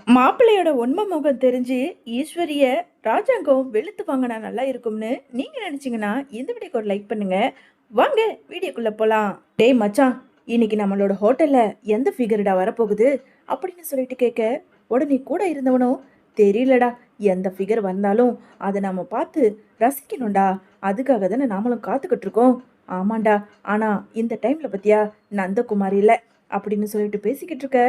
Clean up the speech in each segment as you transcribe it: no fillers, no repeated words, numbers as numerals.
மாப்பிள்ளையோட உண்மை முகம் தெரிஞ்சு ஈஸ்வரிய ராஜாங்கம் வெளுத்து வாங்கினா நல்லா இருக்கும்னு நீங்க நினைச்சீங்கன்னா இந்த வீடியோக்கு ஒரு லைக் பண்ணுங்க. வாங்க வீடியோக்குள்ள போலாம். டேய் மச்சான், இன்னைக்கு நம்மளோட ஹோட்டல்ல எந்த ஃபிகர்டா வரப்போகுது அப்படின்னு சொல்லிட்டு கேட்க, உடனே கூட இருந்தவனும் தெரியலடா, எந்த ஃபிகர் வந்தாலும் அதை நாம பார்த்து ரசிக்கணும்டா, அதுக்காக தானே நாமளும் காத்துக்கிட்டு இருக்கோம். ஆமாண்டா, ஆனா இந்த டைம்ல பத்தியா நந்தகுமார் இல்லை அப்படின்னு சொல்லிட்டு பேசிக்கிட்டு இருக்க.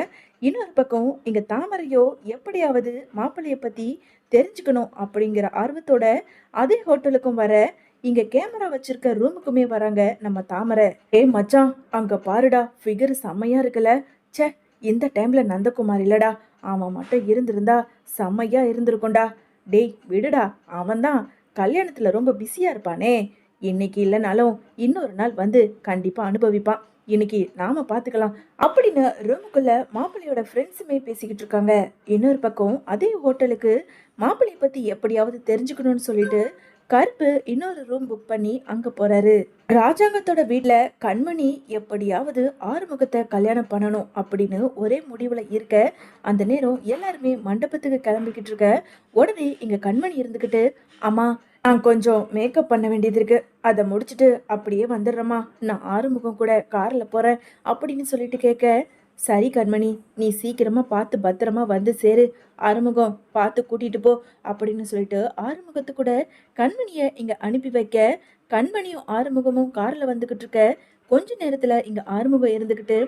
இன்னொரு பக்கம் இங்க தாமரையோ எப்படியாவது மாப்பிள்ளைய பத்தி தெரிஞ்சுக்கணும் அப்படிங்கிற ஆர்வத்தோட அதே ஹோட்டலுக்கும் வர, இங்க கேமரா வச்சிருக்க ரூமுக்குமே வராங்க நம்ம தாமரை. மச்சான், அங்க பாருடா, ஃபிகர் செம்மையா இருக்குல்ல. ச்சே, இந்த டைம்ல நந்தகுமார் இல்லடா, அவன் மட்டும் இருந்திருந்தா செம்மையா இருந்திருக்கும்டா. டேய் விடுடா, அவன்தான் கல்யாணத்துல ரொம்ப பிஸியா இருப்பானே, இன்னைக்கு இல்லைனாலும் இன்னொரு நாள் வந்து கண்டிப்பா அனுபவிப்பான், இன்னைக்கு நாம பாத்துக்கலாம் அப்படின்னு ரூமுக்குள்ள மாப்பிள்ளையோட ஃப்ரெண்ட்ஸுமே பேசிக்கிட்டு இருக்காங்க. இன்னொரு பக்கம் அதே ஹோட்டலுக்கு மாப்பிள்ளைய பத்தி எப்படியாவது தெரிஞ்சுக்கணும்னு சொல்லிட்டு கருப்பு இன்னொரு ரூம் புக் பண்ணி அங்க போறாரு. ராஜாங்கத்தோட வீட்ல கண்மணி எப்படியாவது ஆறுமுகத்தை கல்யாணம் பண்ணணும் அப்படின்னு ஒரே முடிவுல இருக்க, அந்த நேரம் எல்லாருமே மண்டபத்துக்கு கிளம்பிக்கிட்டு இருக்க. உடனே இங்க கண்மணி இருந்துகிட்டு, அம்மா நான் கொஞ்சம் மேக்கப் பண்ண வேண்டியது இருக்கு, அதை முடிச்சுட்டு அப்படியே வந்துடுறேம்மா, நான் ஆறுமுகம் கூட கார்ல போறேன் அப்படின்னு சொல்லிட்டு கேட்க, சரி கண்மணி, நீ சீக்கிரமா பார்த்து பத்திரமா வந்து சேரு, ஆறுமுகம் பார்த்து கூட்டிட்டு போ அப்படின்னு சொல்லிட்டு ஆறுமுகத்து கூட கண்மணிய இங்க அனுப்பி வைக்க, கண்மணியும் ஆறுமுகமும் கார்ல வந்துகிட்டு இருக்க. கொஞ்ச நேரத்துல இங்க ஆறுமுகம் இருந்துகிட்டு,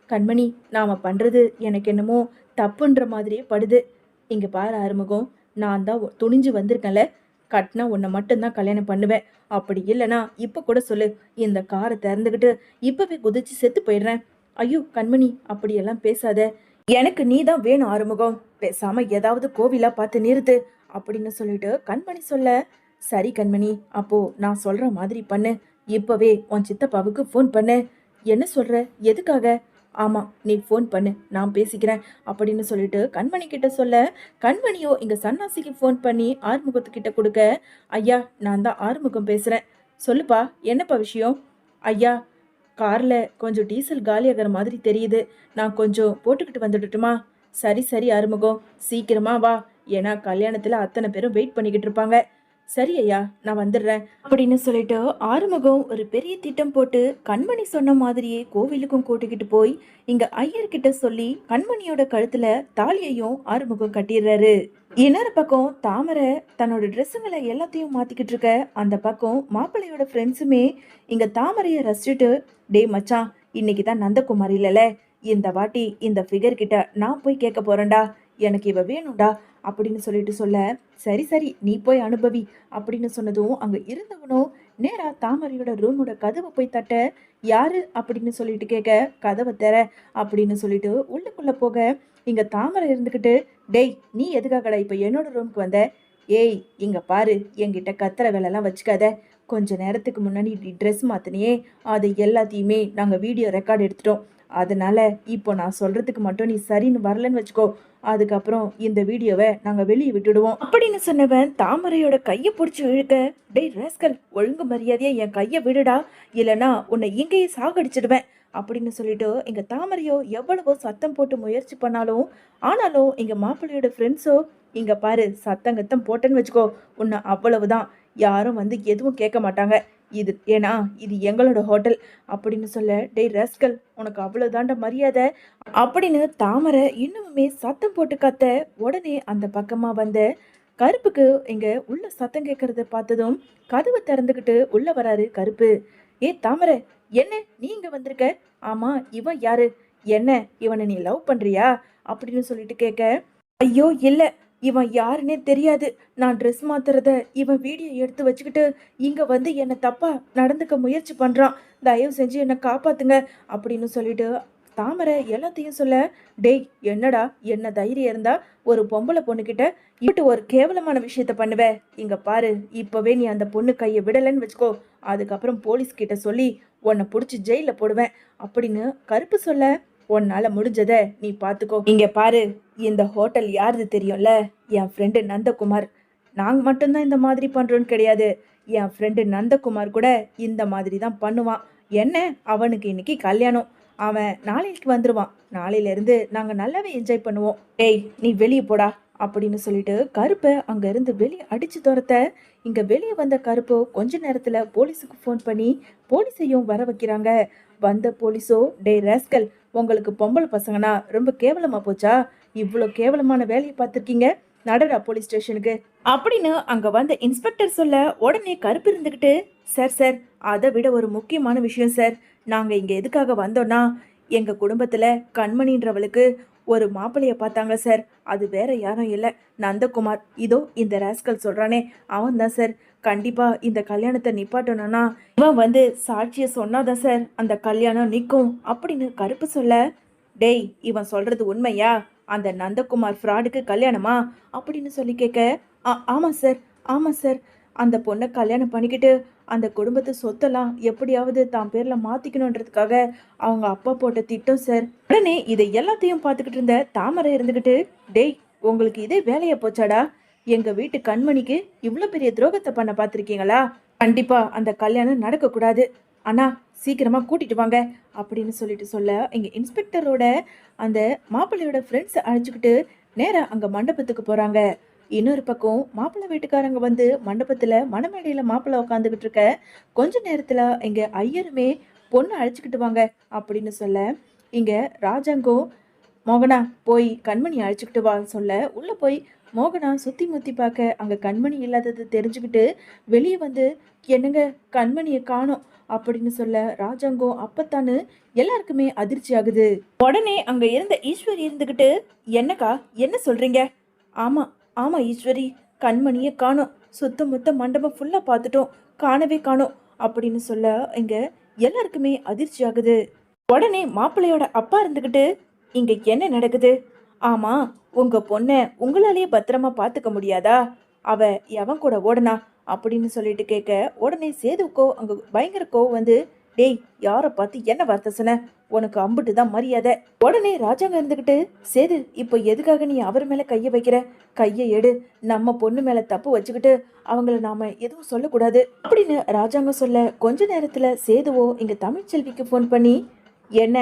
கண்மணி நாம பண்றது எனக்கு என்னமோ தப்புன்ற மாதிரியே படுது. இங்க பாரு ஆறுமுகம், நான் தான் துணிஞ்சு வந்திருக்கேன்ல, கட்டினா உன்னை மட்டும்தான் கல்யாணம் பண்ணுவேன், அப்படி இல்லைனா இப்ப கூட சொல்லு, இந்த காரை திறந்துக்கிட்டு இப்பவே குதிச்சு செத்து போயிடுறேன். ஐயோ கண்மணி, அப்படியெல்லாம் பேசாத, எனக்கு நீ தான் வேணும் ஆறுமுகம், பேசாம ஏதாவது கோவிலா பார்த்து நிறுத்து அப்படின்னு சொல்லிட்டு கண்மணி சொல்ல, சரி கண்மணி, அப்போ நான் சொல்ற மாதிரி பண்ணு, இப்பவே உன் சித்தப்பாவுக்கு ஃபோன் பண்ணு. என்ன சொல்ற, எதுக்காக? ஆமா, நீ ஃபோன் பண்ணு, நான் பேசிக்கிறேன் அப்படின்னு சொல்லிட்டு கண்மணி கிட்ட சொல்ல, கண்மணியோ இங்க சன்னாசிக்கு ஃபோன் பண்ணி ஆறுமுகத்துக்கிட்ட கொடுக்க, ஐயா நான் தான் ஆறுமுகம் பேசுறேன், சொல்லுப்பா என்னப்பா விஷயம்? ஐயா, கார்ல கொஞ்சம் டீசல் காலியாகிற மாதிரி தெரியுது, நான் கொஞ்சம் போட்டுக்கிட்டு வந்துடட்டுமா? சரி சரி ஆறுமுகம், சீக்கிரமா வா, ஏன்னா கல்யாணத்துல அத்தனை பேரும் வெயிட் பண்ணிக்கிட்டு இருப்பாங்க. சரி ஐயா, நான் வந்துடுறேன் அப்படின்னு சொல்லிட்டு ஆறுமுகம் ஒரு பெரிய திட்டம் போட்டு கண்மணி சொன்ன மாதிரியே கோவிலுக்கும் கூட்டிக்கிட்டு போய் இங்க ஐயர்கிட்ட சொல்லி கண்மணியோட கழுத்துல தாலியையும் ஆறுமுகம் கட்டிடுறாரு. இன்னொரு பக்கம் தாமரை தன்னோட ட்ரெஸ்ஸுங்களை எல்லாத்தையும் மாத்திக்கிட்டு இருக்க, அந்த பக்கம் மாப்பிள்ளையோட ஃப்ரெண்ட்ஸுமே இங்க தாமரைய ரசிச்சுட்டு, டே மச்சான், இன்னைக்கு தான் நந்தகுமார் இல்லைல்ல, இந்த வாட்டி இந்த ஃபிகர் கிட்ட நான் போய் கேட்க போறேன்டா, எனக்கு இவ வேணும்டா அப்படின்னு சொல்லிட்டு சொல்ல, சரி சரி நீ போய் அனுபவி அப்படின்னு சொன்னதும் அங்க இருந்தவனும் நேரா தாமரையோட ரூமோட கதவை போய் தட்ட, யாரு அப்படின்னு சொல்லிட்டு கேட்க, கதவை தர அப்படின்னு சொல்லிட்டு உள்ளுக்குள்ள போக, இங்க தாமரை இருந்துகிட்டு, டேய் நீ எதுக்காகடா இப்ப என்னோட ரூமுக்கு வந்த? ஏய் இங்க பாரு, என்கிட்ட கத்துற வேலைலாம் வச்சுக்காத, கொஞ்ச நேரத்துக்கு முன்னாடி ட்ரெஸ் மாத்தினியே, அது எல்லாத்தையுமே நாங்க வீடியோ ரெக்கார்ட் எடுத்துட்டோம், அதனால இப்போ நான் சொல்றதுக்கு மட்டும் நீ சரின்னு வரலன்னு வச்சுக்கோ, அதுக்கப்புறம் இந்த வீடியோவை நாங்க வெளியே விட்டுடுவோம் அப்படின்னு சொன்னவன் தாமரையோட கையை பிடிச்சி இழுக்க, டேய் ராஸ்கல், ஒழுங்கு மரியாதையா என் கையை விடுடா, இல்லைன்னா உன்னை இங்கேயே சாகடிச்சிடுவேன் அப்படின்னு சொல்லிட்டு இங்க தாமரையோ எவ்வளவோ சத்தம் போட்டு முயற்சி பண்ணாலும், ஆனாலும் இங்க மாப்பிள்ளையோட ஃப்ரெண்ட்ஸோ, இங்க பாரு சத்தங்கத்தம் போட்டேன்னு வச்சுக்கோ, உன்னை அவ்வளவுதான், யாரும் வந்து எதுவும் கேட்க மாட்டாங்க, இது ஏன்னா இது எங்களோட ஹோட்டல் அப்படின்னு சொல்ல, டேய் ராஸ்கல், உனக்கு அவ்வளவுதாண்ட மரியாதை அப்படின்னு தாமரை இன்னுமே சத்தம் போட்டு கத்த, உடனே அந்த பக்கமா வந்த கருப்புக்கு இங்க உள்ள சத்தம் கேட்கறத பார்த்ததும் கதவை திறந்துகிட்டு உள்ள வராரு கருப்பு. ஏ தாமரை, என்ன நீ இங்க வந்திருக்க? ஆமா, இவன் யாரு? என்ன, இவனை நீ லவ் பண்றியா அப்படின்னு சொல்லிட்டு கேட்க, ஐயோ இல்ல, இவன் யாருன்னே தெரியாது, நான் ட்ரெஸ் மாத்துறத இவன் வீடியோ எடுத்து வச்சுக்கிட்டு இங்க வந்து என்னை தப்பா நடந்துக்க முயற்சி பண்றான், தயவு செஞ்சு என்னை காப்பாத்துங்க அப்படின்னு சொல்லிட்டு தாமரை எல்லாத்தையும் சொல்ல, டேய் என்னடா, என்ன தைரியம் இருந்தா ஒரு பொம்பளை பொண்ணுகிட்ட இப்படி ஒரு கேவலமான விஷயத்த பண்ணுவ? இங்க பாரு, இப்பவே நீ அந்த பொண்ணு கையை விடலன்னு வச்சுக்கோ, அதுக்கப்புறம் போலீஸ் கிட்ட சொல்லி உன்னை பிடிச்சி ஜெயில போடுவேன் அப்படின்னு கருப்பு சொல்ல, உன்னால முடிஞ்சத நீ பாத்துக்கோ, இங்க பாரு, இந்த ஹோட்டல் யாருது தெரியும்ல, என் ஃப்ரெண்டு நந்தகுமார், நாங்க மட்டும்தான் இந்த மாதிரி பண்றோன்னு கிடையாது, என் ஃப்ரெண்டு நந்தகுமார் கூட இந்த மாதிரி தான் பண்ணுவான், என்ன அவனுக்கு இன்னைக்கு கல்யாணம், அவன் நாளைக்கு வந்துருவான். நாளையில இருந்து நாங்க நல்லாவே என்ஜாய் பண்ணுவோம். ஏய் நீ வெளியே போடா அப்படின்னு சொல்லிட்டு கருப்பை அங்க இருந்து வெளியே அடிச்சு துரத்த இங்க வெளியே வந்த கருப்பு கொஞ்ச நேரத்துல போலீஸுக்கு ஃபோன் பண்ணி போலீஸையும் வர வைக்கிறாங்க. வந்த போலீஸோ, டே ராஸ்கல், உங்களுக்கு பொம்பளை பசங்கன்னா ரொம்ப கேவலமா போச்சா? இவ்வளோ கேவலமான வேலையை பார்த்துருக்கீங்க, நடடா போலீஸ் ஸ்டேஷனுக்கு அப்படின்னு அங்க வந்த இன்ஸ்பெக்டர் சொல்ல உடனே கருப்பு இருந்துகிட்டு, சார் சார், அதை விட ஒரு முக்கியமான விஷயம் சார். நாங்க இங்க எதுக்காக வந்தோம்னா, எங்க குடும்பத்துல கண்மணின்றவளுக்கு ஒரு மாப்பிள்ளைய பார்த்தாங்க சார். அது வேற யாரும் இல்லை, நந்தகுமார். இதோ இந்த ராஸ்கல் சொல்றானே, அவன் தான் சார். கண்டிப்பா இந்த கல்யாணத்தை நிப்பாட்டணும்னா இவன் வந்து சாட்சிய சொன்னாதான் சார் அந்த கல்யாணம் நிற்கும் அப்படின்னு கருப்பு சொல்ல, டேய் இவன் சொல்றது உண்மையா? அந்த நந்தகுமார் ஃப்ராடுக்கு கல்யாணமா அப்படின்னு சொல்லி கேட்க, ஆமாம் சார், ஆமாம் சார். அந்த பொண்ணை கல்யாணம் பண்ணிக்கிட்டு அந்த குடும்பத்து சொத்தெல்லாம் எப்படியாவது தான் பேர்ல மாத்திக்கணுன்றதுக்காக அவங்க அப்பா போட்ட திட்டம் சார். உடனே இதை எல்லாத்தையும் பார்த்துக்கிட்டு இருந்த தாமரை இருந்துகிட்டு, டேய் உங்களுக்கு இதே வேலையா போச்சாடா? எங்க வீட்டு கண்மணிக்கு இவ்வளோ பெரிய துரோகத்தை பண்ண பார்த்துருக்கீங்களா? கண்டிப்பா அந்த கல்யாணம் நடக்கக்கூடாது. ஆனா சீக்கிரமா கூட்டிட்டு வாங்க அப்படின்னு சொல்லிட்டு சொல்ல, இங்க இன்ஸ்பெக்டரோட அந்த மாப்பிள்ளையோட ஃப்ரெண்ட்ஸ் அழைச்சிக்கிட்டு நேரா அங்க மண்டபத்துக்கு போறாங்க. இன்னொரு பக்கம் மாப்பிள்ளை வீட்டுக்காரங்க வந்து மண்டபத்துல மணமேடையில மாப்பிள்ளை உட்காந்துக்கிட்டு இருக்க கொஞ்ச நேரத்துல இங்க ஐயருமே பொண்ணு அழைச்சிக்கிட்டு வாங்க அப்படின்னு சொல்ல, இங்க ராஜாங்கோ, மோகனா போய் கண்மணி அழைச்சிக்கிட்டு வா சொல்ல உள்ள போய் மோகனா சுத்தி முத்தி பார்க்க அங்க கண்மணி இல்லாதது தெரிஞ்சுக்கிட்டு வெளியே வந்து, என்னங்க கண்மணியை காணோம் அப்படின்னு சொல்ல ராஜாங்கோ அப்பத்தானு எல்லாருக்குமே அதிர்ச்சி ஆகுது. உடனே அங்க இருந்த ஈஸ்வரி இருந்துகிட்டு, என்னக்கா என்ன சொல்றீங்க? ஆமா ஆமா ஈஸ்வரி, கண்மணியை காணோம். சுத்த முத்த மண்டபம் ஃபுல்லா பார்த்துட்டோம், காணவே காணோம் அப்படின்னு சொல்ல இங்க எல்லாருக்குமே அதிர்ச்சி ஆகுது. உடனே மாப்பிள்ளையோட அப்பா இருந்துகிட்டு, இங்க என்ன நடக்குது? ஆமா, உங்க பொண்ணை உங்களாலேயே பத்திரமா பார்த்துக்க முடியாதா? அவ எவன் கூட ஓடனா அப்படின்னு சொல்லிட்டு கேட்க, உடனே சேதுக்கோ அங்க பயங்கர கோவம் வந்து, டேய் யாரை பார்த்து என்ன வார்த்தை சொன்ன? உனக்கு அம்புட்டு தான் மரியாதை. உடனே ராஜாங்க இருந்துகிட்டு, சேது இப்போ எதுக்காக நீ அவர் மேல கைய வைக்கிற? கையை எடு. நம்ம பொண்ணு மேல தப்பு வச்சுக்கிட்டு அவங்கள நாம எதுவும் சொல்லக்கூடாது அப்படின்னு ராஜாங்க சொல்ல, கொஞ்ச நேரத்துல சேதுவோ இங்க தமிழ்ச்செல்விக்கு ஃபோன் பண்ணி, என்ன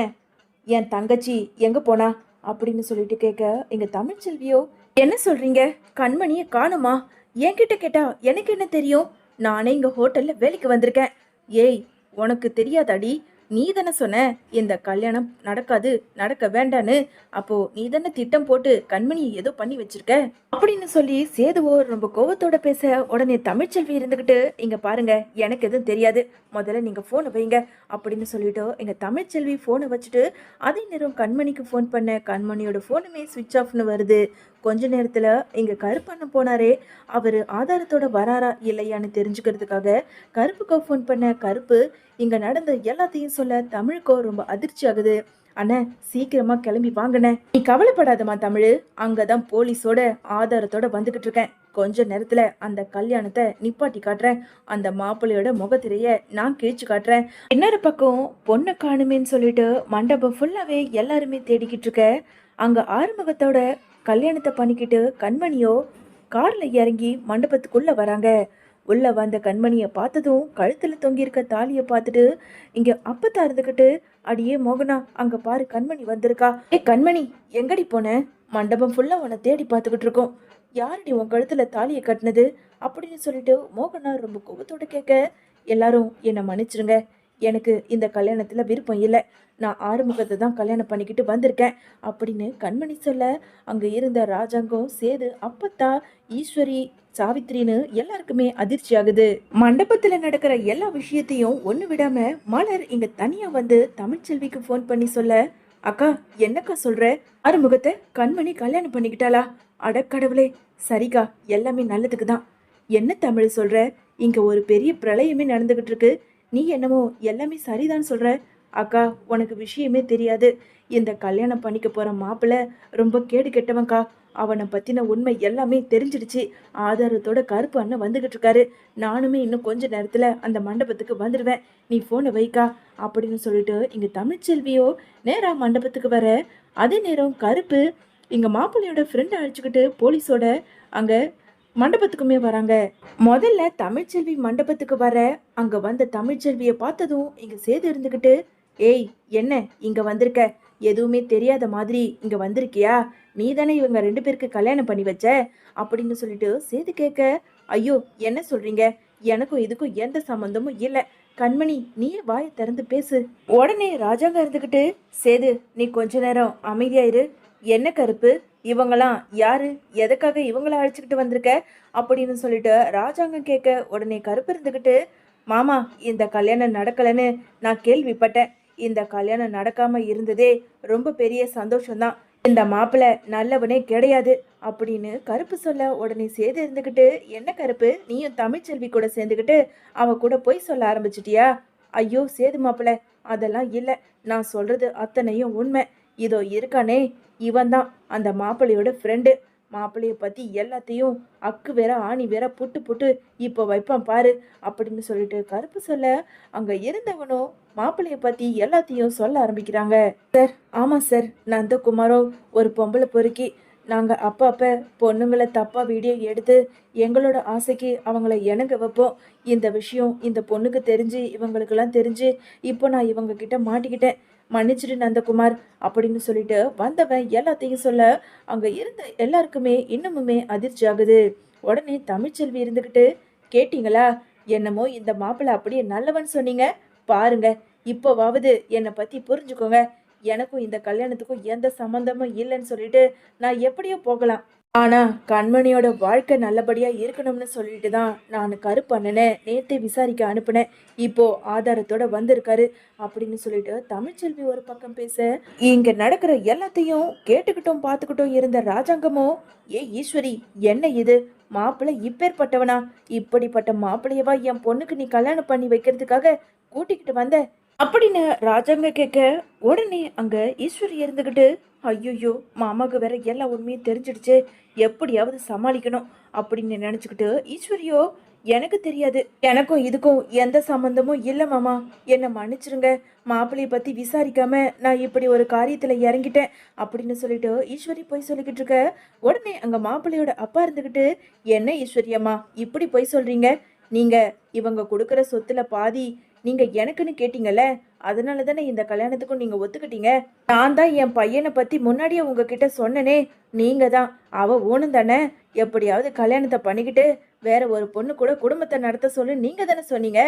என் தங்கச்சி எங்க போனா அப்படின்னு சொல்லிட்டு கேட்க, எங்க தமிழ்ச்செல்வியோ, என்ன சொல்றீங்க? கண்மணியை காணுமா? என்கிட்ட கேட்டா எனக்கு என்ன தெரியும்? நானே இங்க ஹோட்டல்ல வேலைக்கு வந்திருக்கேன். ஏய் உனக்கு தெரியாதாடி? நீ தானே சொன்ன இந்த கல்யாணம் நடக்காது, நடக்க வேண்டான்னு. அப்போ நீ தானே திட்டம் போட்டு கண்மணியை ஏதோ பண்ணி வச்சிருக்க அப்படின்னு சொல்லி சேதுவோ ரொம்ப கோவத்தோட பேச, உடனே தமிழ்ச்செல்வி இருந்துகிட்டு, இங்க பாருங்க எனக்கு எதுவும் தெரியாது, முதல்ல நீங்க போனை வைங்க அப்படின்னு சொல்லிட்டு எங்க தமிழ்ச்செல்வி போனை வச்சுட்டு அதே நேரம் கண்மணிக்கு ஃபோன் பண்ண கண்மணியோட போனுமே சுவிட்ச் ஆஃப்னு வருது. கொஞ்ச நேரத்துல இங்க கருப்பண்ணன் போனாரே, அவரு ஆதாரத்தோட வராரா இல்லையான்னு தெரிஞ்சுக்கிறதுக்காக கருப்புக்கோ ஃபோன் பண்ண கருப்பு இங்க நடந்த எல்லாத்தையும் சொல்ல தமிழுக்கோ ரொம்ப அதிர்ச்சி ஆகுது. அண்ணே சீக்கிரமா கிளம்பி வாங்கண்ணே. நீ கவலைப்படாதமா தமிழு, அங்கதான் போலீஸோட ஆதாரத்தோட வந்துகிட்டு இருக்கேன். கொஞ்ச நேரத்துல அந்த கல்யாணத்தை நிப்பாட்டி காட்டுறேன். அந்த மாப்பிள்ளையோட முகத்திரைய நான் கிழிச்சு காட்டுறேன். இன்னொரு பக்கம் பொண்ணை காணுமேன்னு சொல்லிட்டு மண்டபம் ஃபுல்லாவே எல்லாருமே தேடிக்கிட்டு இருக்க, அங்க ஆறுமுகத்தோட கல்யாணத்தை பண்ணிக்கிட்டு கண்மணியோ கார்ல இறங்கி மண்டபத்துக்குள்ள வராங்க. உள்ள வந்த கண்மணியை பார்த்ததும் கழுத்துல தொங்கியிருக்க தாலியை பார்த்துட்டு இங்க அப்பத்தா இருந்துக்கிட்டு, அடியே மோகனா அங்க பாரு கண்மணி வந்திருக்கா. ஏ கண்மணி எங்கடி போன? மண்டபம் ஃபுல்லா உன்னை தேடி பார்த்துக்கிட்டு இருக்கோம். யாரடி உன் கழுத்துல தாலியை கட்டினது அப்படின்னு சொல்லிட்டு மோகனா ரொம்ப கோபத்தோட கேட்க, எல்லாரும் என்னை மன்னிச்சிருங்க, எனக்கு இந்த கல்யாணத்துல விருப்பம் இல்லை. நான் ஆறுமுகத்தை தான் கல்யாணம் பண்ணிக்கிட்டு வந்திருக்கேன் அப்படின்னு கண்மணி சொல்ல, அங்க இருந்த ராஜாங்கம் சேது அப்பத்தா ஈஸ்வரி சாவித்ரின்னு எல்லாருக்குமே அதிர்ச்சி ஆகுது. மண்டபத்துல நடக்கிற எல்லா விஷயத்தையும் ஒண்ணு விடாம மலர் இங்க தனியா வந்து தமிழ்ச்செல்விக்கு ஃபோன் பண்ணி சொல்ல, அக்கா என்னக்கா சொல்ற? ஆறுமுகத்தை கண்மணி கல்யாணம் பண்ணிக்கிட்டாளா? அடக்கடவுளே, சரிக்கா, எல்லாமே நல்லதுக்கு தான். என்ன தமிழ் சொல்ற? இங்க ஒரு பெரிய பிரளயமே நடந்துகிட்டு இருக்கு, நீ என்னமோ எல்லாமே சரிதான் சொல்ற. அக்கா உனக்கு விஷயமே தெரியாது. இந்த கல்யாணம் பண்ணிக்க போற மாப்பிள்ள ரொம்ப கேடு கெட்டவன்க்கா. அவனை பத்தின உண்மை எல்லாமே தெரிஞ்சிடுச்சு. ஆதாரத்தோட கருப்பு அண்ணன் வந்துகிட்டு இருக்காரு. நானுமே இன்னும் கொஞ்ச நேரத்துல அந்த மண்டபத்துக்கு வந்துடுவேன். நீ போனை வைக்கா அப்படின்னு சொல்லிட்டு இங்க தமிழ்ச்செல்வியோ நேரா மண்டபத்துக்கு வர, அதே நேரம் கருப்பு இங்க மாப்பிள்ளையோட ஃப்ரெண்டை அழைச்சிக்கிட்டு போலீஸோட அங்க மண்டபத்துக்குமே வராங்க. முதல்ல தமிழ்ச்செல்வி மண்டபத்துக்கு வர, அங்க வந்த தமிழ்ச்செல்வியை பார்த்ததும் இங்க சேது இருந்துகிட்டு, ஏய், என்ன இங்க வந்திருக்க? எதுவுமே தெரியாத மாதிரி இங்க வந்திருக்கியா? நீ தானே இவங்க 2 பேருக்கு கல்யாணம் பண்ணி வச்ச அப்படின்னு சொல்லிட்டு சேது கேட்க, ஐயோ, என்ன சொல்றீங்க? எனக்கும் இதுக்கும் எந்த சம்பந்தமும் இல்ல. கண்மணி, நீயே வாயை திறந்து பேசு. உடனே ராஜாங்க இருந்துகிட்டு, சேது, நீ கொஞ்ச நேரம் அமைதியா இரு. என்ன கருப்பு, இவங்கலாம் யாரு? எதுக்காக இவங்கள அழைச்சிக்கிட்டு வந்திருக்க அப்படின்னு சொல்லிட்டு ராஜாங்கம் கேட்க, உடனே கருப்பு இருந்துகிட்டு, மாமா, இந்த கல்யாணம் நடக்கலன்னு நான் கேள்விப்பட்டேன். இந்த கல்யாணம் நடக்காம இருந்ததே ரொம்ப பெரிய சந்தோஷம்தான். இந்த மாப்பிள்ளை நல்லவனே கிடையாது அப்படின்னு கருப்பு சொல்ல, உடனே சேது இருந்துகிட்டு, என்ன கருப்பு, நீயும் தமிழ்ச்செல்வி கூட சேர்ந்துக்கிட்டு அவ கூட போய் சொல்ல ஆரம்பிச்சிட்டியா? ஐயோ சேது மாப்பிள்ளை, அதெல்லாம் இல்லை. நான் சொல்றது அத்தனையும் உண்மை. இதோ இருக்கானே, இவன் தான் அந்த மாப்பிள்ளையோட ஃப்ரெண்டு. மாப்பிள்ளைய பத்தி எல்லாத்தையும் அக்கு வேற ஆணி வேற புட்டு புட்டு இப்போ வைப்பான் பாரு அப்படின்னு சொல்லிட்டு கருப்பு சொல்ல, அங்க இருந்தவனும் மாப்பிள்ளைய பத்தி எல்லாத்தையும் சொல்ல ஆரம்பிக்கிறாங்க. சார், ஆமா சார், நந்தகுமாரும் ஒரு பொம்பளை பொறுக்கி. நாங்க அப்பப்ப பொண்ணுங்களை தப்பா வீடியோ எடுத்து எங்களோட ஆசைக்கு அவங்கள இணங்க வைப்போம். இந்த விஷயம் இந்த பொண்ணுக்கு தெரிஞ்சு இவங்களுக்கெல்லாம் தெரிஞ்சு இப்போ நான் இவங்க கிட்ட மாட்டிக்கிட்டேன். மன்னிச்சிடு நந்தகுமார் அப்படின்னு சொல்லிட்டு வந்தவன் எல்லாத்தையும் சொல்ல, அங்க இருந்த எல்லாருக்குமே இன்னமுமே அதிர்ச்சி ஆகுது. உடனே தமிழ்ச்செல்வி இருந்துகிட்டு, கேட்டீங்களா? என்னமோ இந்த மாப்பிள்ளை அப்படியே நல்லவன் சொன்னீங்க. பாருங்க, இப்போவாவது என்னை பத்தி புரிஞ்சுக்கோங்க. எனக்கும் இந்த கல்யாணத்துக்கும் எந்த சம்மந்தமும் இல்லைன்னு சொல்லிட்டு நான் எப்படியோ போகலாம். ஆனா கண்மணியோட வாழ்க்கை நல்லபடியா இருக்கணும்னு சொல்லிட்டு தான் நான் கருப்பண்ணனை நேத்தே விசாரிக்க அனுப்புனேன். இப்போ ஆதாரத்தோட வந்திருக்காரு அப்படின்னு சொல்லிட்டு தமிழ்ச்செல்வி ஒரு பக்கம் பேச, இங்க நடக்கிற எல்லாத்தையும் கேட்டுக்கிட்டும் பார்த்துக்கிட்டும் இருந்த ராஜாங்கமும், ஏ ஈஸ்வரி, என்ன இது? மாப்பிள்ளை இப்பேற்பட்டவனா? இப்படிப்பட்ட மாப்பிள்ளையவா என் பொண்ணுக்கு நீ கல்யாணம் பண்ணி வைக்கிறதுக்காக கூட்டிக்கிட்டு வந்த அப்படின்னு ராஜாங்க கேட்க, உடனே அங்க ஈஸ்வரி இருந்துகிட்டு, ஐயோ, மாமாவுக்கு வேற எல்லா உண்மையும் தெரிஞ்சிடுச்சு, எப்படியாவது சமாளிக்கணும் அப்படின்னு நினைச்சுக்கிட்டு, ஈஸ்வரியோ, எனக்கு தெரியாது, எனக்கும் இதுக்கும் எந்த சம்பந்தமும் இல்லை மாமா, என்னை மன்னிச்சிருங்க. மாப்பிள்ளைய பத்தி விசாரிக்காம நான் இப்படி ஒரு காரியத்துல இறங்கிட்டேன் அப்படின்னு சொல்லிட்டு ஈஸ்வரி போய் சொல்லிக்கிட்டு இருக்க, உடனே அங்க மாப்பிள்ளையோட அப்பா இருந்துகிட்டு, என்ன ஈஸ்வரியம்மா இப்படி போய் சொல்றீங்க? நீங்க இவங்க கொடுக்குற சொத்துல பாதி நீங்க எனக்குன்னு கேட்டீங்கல்ல, அதனால தானே இந்த கல்யாணத்துக்கும் நீங்க ஒத்துக்கிட்டீங்க. நான் தான் என் பையனை பத்தி முன்னாடியே உங்ககிட்ட சொன்னனே. நீங்க தான் அவ ஊனம் தானே, எப்படியாவது கல்யாணத்தை பண்ணிக்கிட்டு வேற ஒரு பொண்ணு கூட குடும்பத்தை நடத்த சொல்லு நீங்க தானே சொன்னீங்க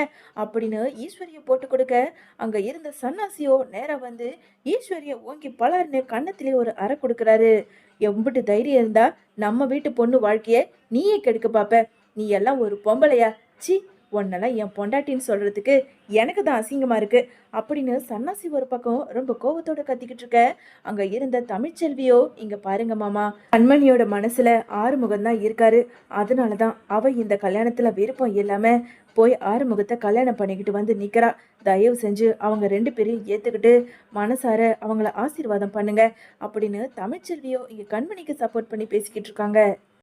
அப்படின்னு ஈஸ்வரிய போட்டு கொடுக்க, அங்க இருந்த சன்னாசியோ நேரா வந்து ஈஸ்வரிய ஓங்கி பலர்னு கன்னத்திலே ஒரு அறை கொடுக்குறாரு. எம்பிட்டு தைரியம் இருந்தா நம்ம வீட்டு பொண்ணு வாழ்க்கைய நீயே கெடுக்க பாப்ப? நீ எல்லாம் ஒரு பொம்பளையா? சி, உன்னெல்லாம் என் பொண்டாட்டின்னு சொல்றதுக்கு எனக்கு தான் அசிங்கமா இருக்கு அப்படின்னு சன்னாசி ஒரு பக்கம் ரொம்ப கோபத்தோட கத்திக்கிட்டு இருக்க, அங்க இருந்த தமிழ்ச்செல்வியோ, இங்க பாருங்க மாமா, கண்மணியோட மனசுல ஆறுமுகம் தான் இருக்காரு. அதனாலதான் அவ இந்த கல்யாணத்துல விருப்பம் இல்லாம போய் ஆறுமுகத்தை கல்யாணம் பண்ணிக்கிட்டு வந்து நிக்கிறா. தயவு செஞ்சு அவங்க 2 பேரையும் ஏத்துக்கிட்டு மனசார அவங்கள ஆசீர்வாதம் பண்ணுங்க அப்படின்னு தமிழ்ச்செல்வியோ இங்க கண்மணிக்கு சப்போர்ட் பண்ணி பேசிக்கிட்டு இருக்காங்க.